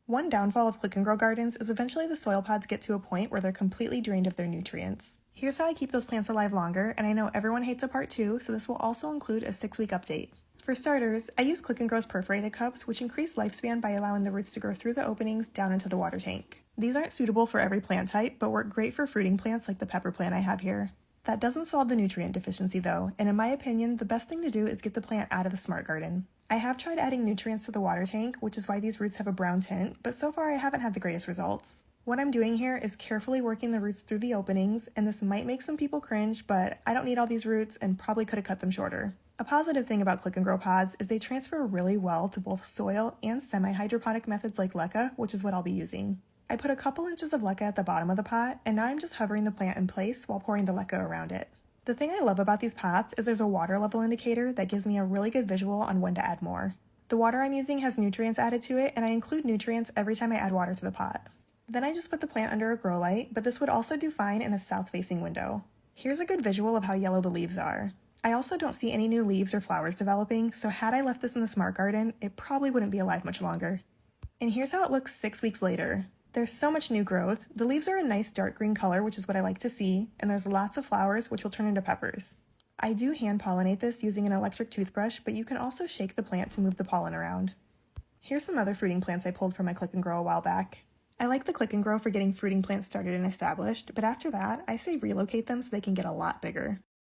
One downfall of click and grow gardens is eventually the soil pods get to a point where they're completely drained of their nutrients. Here's how I keep those plants alive longer, and I know everyone hates a part 2, so this will also include a 6-week update. For starters, I use Click and Grow's perforated cups, which increase lifespan by allowing the roots to grow through the openings down into the water tank. These aren't suitable for every plant type, but work great for fruiting plants like the pepper plant I have here. That doesn't solve the nutrient deficiency though, and in my opinion, the best thing to do is get the plant out of the smart garden. I have tried adding nutrients to the water tank, which is why these roots have a brown tint, but so far I haven't had the greatest results. What I'm doing here is carefully working the roots through the openings, and this might make some people cringe, but I don't need all these roots and probably could have cut them shorter. A positive thing about Click and Grow pods is they transfer really well to both soil and semi-hydroponic methods like leca, which is what I'll be using. I put a couple inches of leca at the bottom of the pot, and now I'm just hovering the plant in place while pouring the leca around it. The thing I love about these pots is there's a water level indicator that gives me a really good visual on when to add more. The water I'm using has nutrients added to it, and I include nutrients every time I add water to the pot. Then I just put the plant under a grow light, but this would also do fine in a south-facing window. Here's a good visual of how yellow the leaves are. I also don't see any new leaves or flowers developing, so had I left this in the smart garden, it probably wouldn't be alive much longer. And here's how it looks 6 weeks later. There's so much new growth. The leaves are a nice dark green color, which is what I like to see, and there's lots of flowers, which will turn into peppers. I do hand pollinate this using an electric toothbrush, but you can also shake the plant to move the pollen around. Here's some other fruiting plants I pulled from my Click and Grow a while back. I like the Click and Grow for getting fruiting plants started and established, but after that, I say relocate them so they can get a lot bigger.